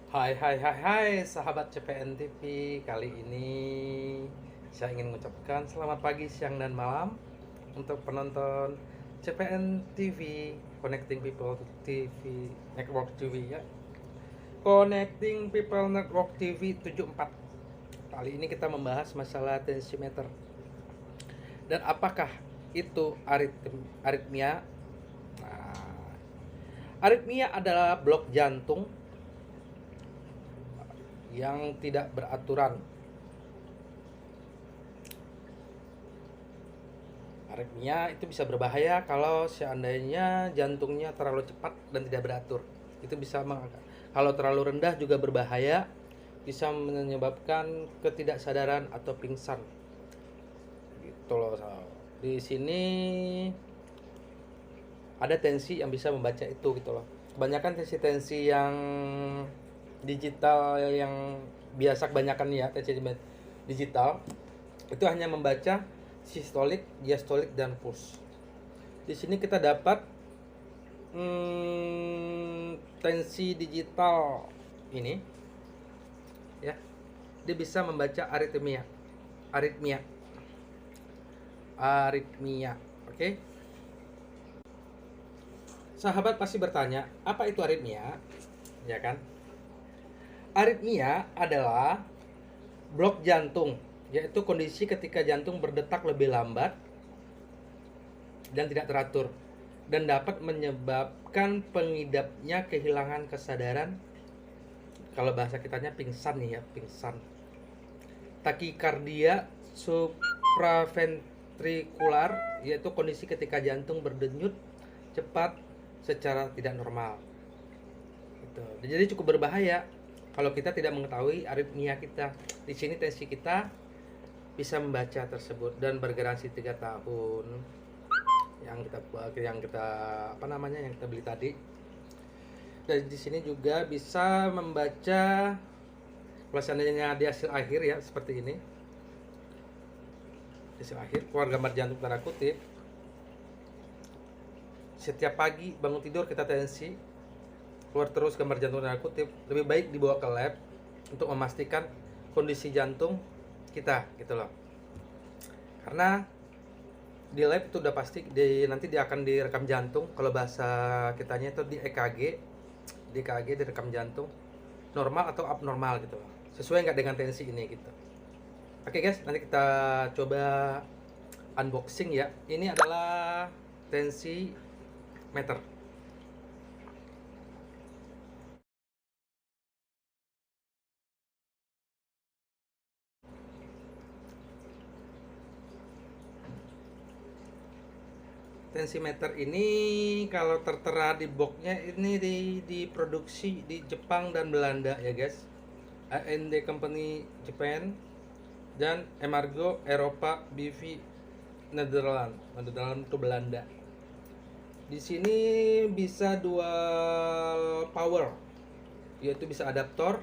Hai hai hai hai sahabat CPN TV. Kali ini saya ingin mengucapkan selamat pagi, siang, dan malam untuk penonton CPN TV, Connecting People TV Network TV ya. Connecting People Network TV 74. Kali ini kita membahas masalah tensimeter. Dan apakah itu aritmia? Nah, aritmia adalah blok jantung yang tidak beraturan. Aritmia itu bisa berbahaya kalau seandainya jantungnya terlalu cepat dan tidak beratur. Itu bisa kalau terlalu rendah juga berbahaya, bisa menyebabkan ketidaksadaran atau pingsan. Gitu loh. Di sini ada tensi yang bisa membaca itu gitu loh. Kebanyakan tensi-tensi yang digital yang biasa kebanyakan ya, tensi digital itu hanya membaca sistolik, diastolik, dan puls. Di sini kita dapat tensi digital ini ya, dia bisa membaca aritmia aritmia oke. Okay? Sahabat pasti bertanya, apa itu aritmia? Ya kan? Aritmia adalah blok jantung, yaitu kondisi ketika jantung berdetak lebih lambat dan tidak teratur, dan dapat menyebabkan pengidapnya kehilangan kesadaran. Kalau bahasa kitanya pingsan nih ya, pingsan. Takikardia supraventrikular, yaitu kondisi ketika jantung berdenyut cepat secara tidak normal. Gitu. Jadi cukup berbahaya kalau kita tidak mengetahui aritmia kita. Di sini tensi kita bisa membaca tersebut dan bergaransi 3 tahun yang kita apa namanya yang kita beli tadi. Dan di sini juga bisa membaca kalau seandainya di hasil akhir ya seperti ini. Hasil akhir keluar gambar jantung tanda kutip. Setiap pagi bangun tidur kita tensi keluar terus gambar jantung tanda kutip. Lebih baik dibawa ke lab untuk memastikan kondisi jantung kita gitu loh. Karena di lab itu udah pasti nanti dia akan direkam jantung. Kalau bahasa kitanya itu di EKG, direkam jantung normal atau abnormal gitu loh, sesuai nggak dengan tensi ini gitu. Oke guys, nanti kita coba unboxing ya. Ini adalah tensi meter. Tensimeter ini kalau tertera di boxnya ini diproduksi di Jepang dan Belanda ya guys. AND Company Japan dan Emargo Eropa BV Nederland. Nederland itu Belanda. Di sini bisa dual power, yaitu bisa adaptor,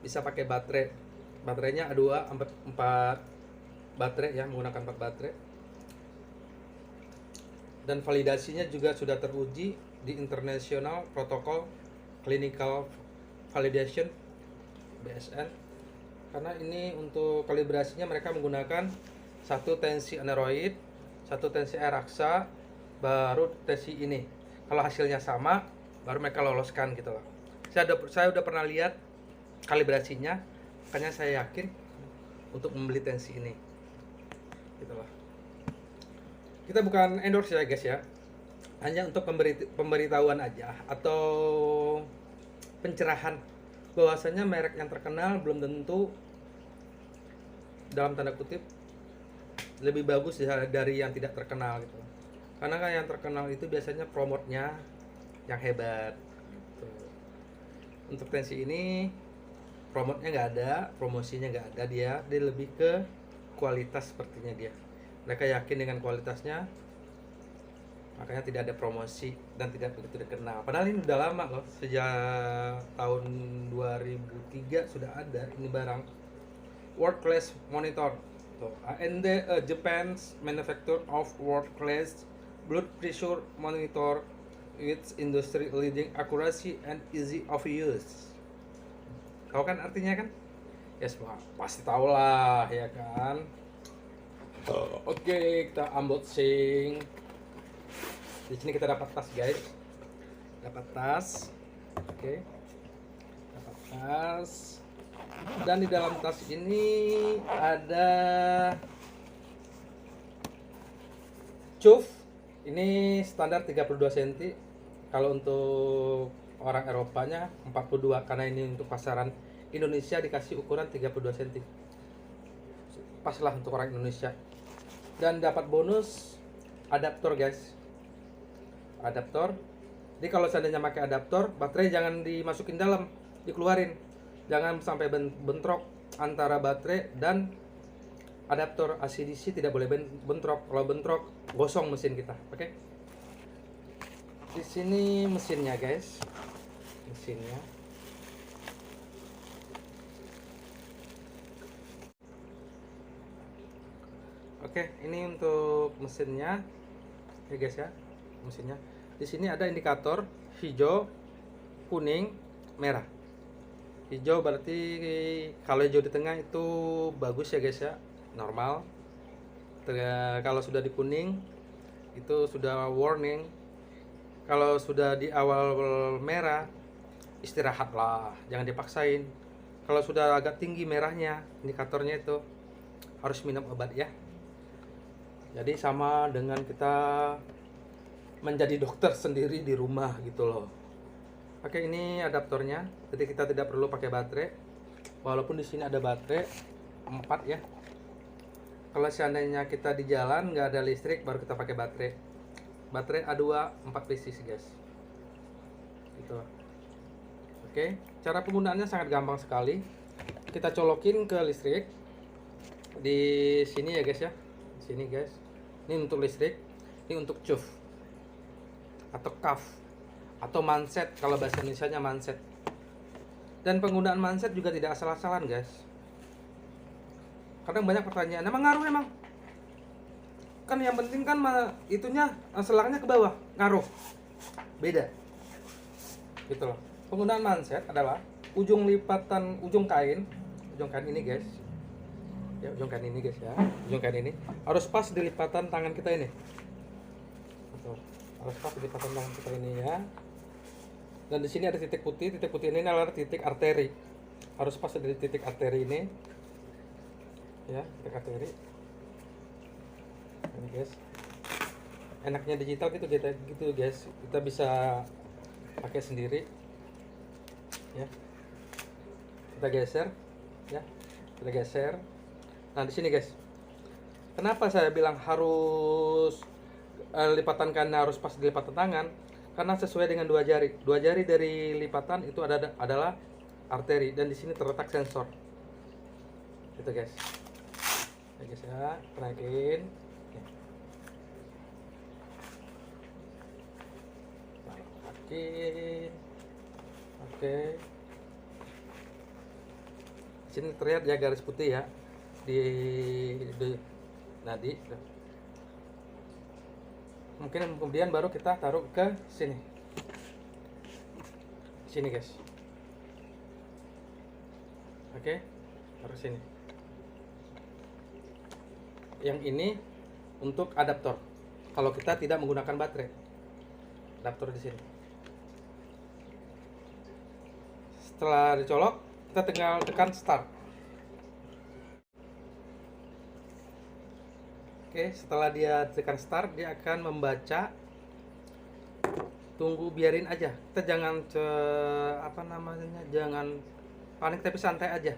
bisa pakai baterai. Baterainya A2 4 baterai ya, menggunakan 4 baterai. Dan validasinya juga sudah teruji di International Protocol Clinical Validation BSN. Karena ini untuk kalibrasinya mereka menggunakan satu tensi aneroid, satu tensi air raksa, baru tensi ini. Kalau hasilnya sama, baru mereka loloskan gitu loh. Saya udah pernah lihat kalibrasinya, makanya saya yakin untuk membeli tensi ini. Gitu loh. Kita bukan endorse ya guys ya, hanya untuk pemberitahuan aja atau pencerahan bahwasanya merek yang terkenal belum tentu dalam tanda kutip lebih bagus dari yang tidak terkenal gitu. Karena kan yang terkenal itu biasanya promotnya yang hebat gitu. Untuk tensi ini promotnya nggak ada, promosinya nggak ada, dia lebih ke kualitas sepertinya dia. Mereka yakin dengan kualitasnya, makanya tidak ada promosi dan tidak begitu dikenal. Padahal ini udah lama loh, sejak tahun 2003 sudah ada ini barang. World Class Monitor. So, AND Japan's manufacturer of world class blood pressure monitor with industry leading accuracy and easy of use. Tahu kan artinya kan? Ya semua pasti tahu lah ya kan. Oke, kita unboxing. Di sini kita dapat tas guys. Dapat tas. Oke. Dapat tas. Dan di dalam tas ini ada cuf. Ini standar 32 cm. Kalau untuk orang Eropanya 42, karena ini untuk pasaran Indonesia dikasih ukuran 32 cm. Pas lah untuk orang Indonesia. Dan dapat bonus adaptor guys. Adaptor. Jadi kalau seandainya pakai adaptor, baterai jangan dimasukin dalam, dikeluarin. Jangan sampai bentrok antara baterai dan adaptor AC/DC, tidak boleh bentrok. Kalau bentrok, gosong mesin kita. Oke. Di sini mesinnya guys. Mesinnya. Oke, ini untuk mesinnya. Ya guys ya, mesinnya. Di sini ada indikator hijau, kuning, merah. Hijau berarti kalau hijau di tengah itu bagus ya guys ya, normal. Kalau sudah di kuning itu sudah warning. Kalau sudah di awal merah, istirahatlah, jangan dipaksain. Kalau sudah agak tinggi merahnya, indikatornya itu harus minum obat ya. Jadi sama dengan kita menjadi dokter sendiri di rumah gitu loh. Oke, ini adaptornya. Jadi kita tidak perlu pakai baterai. Walaupun di sini ada baterai 4 ya. Kalau seandainya kita di jalan nggak ada listrik, baru kita pakai baterai. Baterai A2 4 pieces guys. Gitu. Oke, cara penggunaannya sangat gampang sekali. Kita colokin ke listrik di sini ya guys ya. Di sini guys. Ini untuk listrik. Ini untuk cuf atau kaf atau manset, kalau bahasa Indonesianya manset. Dan penggunaan manset juga tidak asal-asalan guys. Kadang banyak pertanyaan, emang ngaruh emang? Kan yang penting kan itunya selangnya ke bawah, ngaruh. Beda. Gitu loh. Penggunaan manset adalah ujung kain ini guys. Ya, ujung kain ini guys ya. Ujung kain ini harus pas di lipatan tangan kita ini. Betul. Harus pas di lipatan tangan kita ini ya. Dan di sini ada titik putih ini adalah titik arteri. Harus pas di titik arteri ini. Ya, titik arteri. Ini guys. Enaknya digital gitu guys. Kita bisa pakai sendiri. Ya. Kita geser, ya. Kita geser. Nah, di sini guys. Kenapa saya bilang harus lipatan kanan harus pas di lipatan tangan? Karena sesuai dengan dua jari dari lipatan itu adalah arteri, dan di sini terletak sensor. Gitu guys. Ya guys ya, naikin. Naikin. Oke. Di sini terlihat ya garis putih ya di nadi. Mungkin kemudian baru kita taruh ke sini. Sini guys. Oke, taruh sini. Yang ini untuk adaptor. Kalau kita tidak menggunakan baterai. Adaptor di sini. Setelah dicolok, kita tinggal tekan start. Oke, setelah dia tekan start, dia akan membaca. Tunggu, biarin aja. Kita jangan jangan panik, tapi santai aja.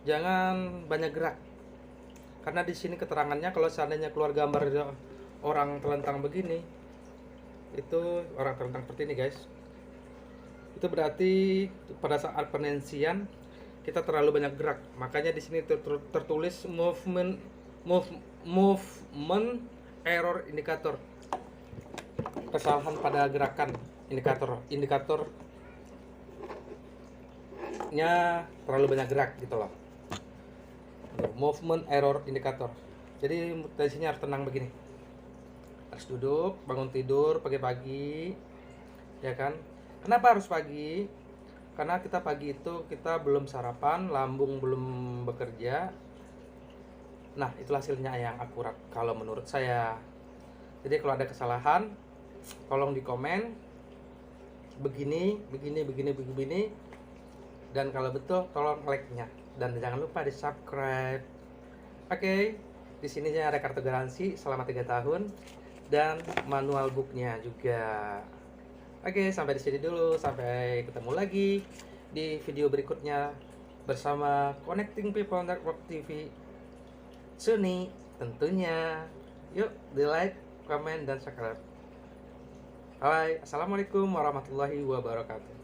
Jangan banyak gerak. Karena di sini keterangannya kalau seandainya keluar gambar orang telentang begini, itu orang telentang seperti ini guys. Itu berarti pada saat penensian kita terlalu banyak gerak. Makanya di sini tertulis movement error indicator. Kesalahan pada gerakan indikatornya terlalu banyak gerak gitu loh. Movement error indicator. Jadi tensinya harus tenang begini. Harus duduk, bangun tidur pagi-pagi, ya kan? Kenapa harus pagi? Karena kita pagi itu kita belum sarapan, lambung belum bekerja. Nah, itulah hasilnya yang akurat kalau menurut saya. Jadi kalau ada kesalahan, tolong di komen begini, begini. Dan kalau betul, tolong like-nya. Dan jangan lupa di subscribe. Oke, di sini saya ada kartu garansi selama 3 tahun dan manual booknya juga. Oke, sampai di sini dulu. Sampai ketemu lagi di video berikutnya bersama Connecting People Network TV Suni tentunya. Yuk, di like, komen, dan subscribe. Bye. Assalamualaikum warahmatullahi wabarakatuh.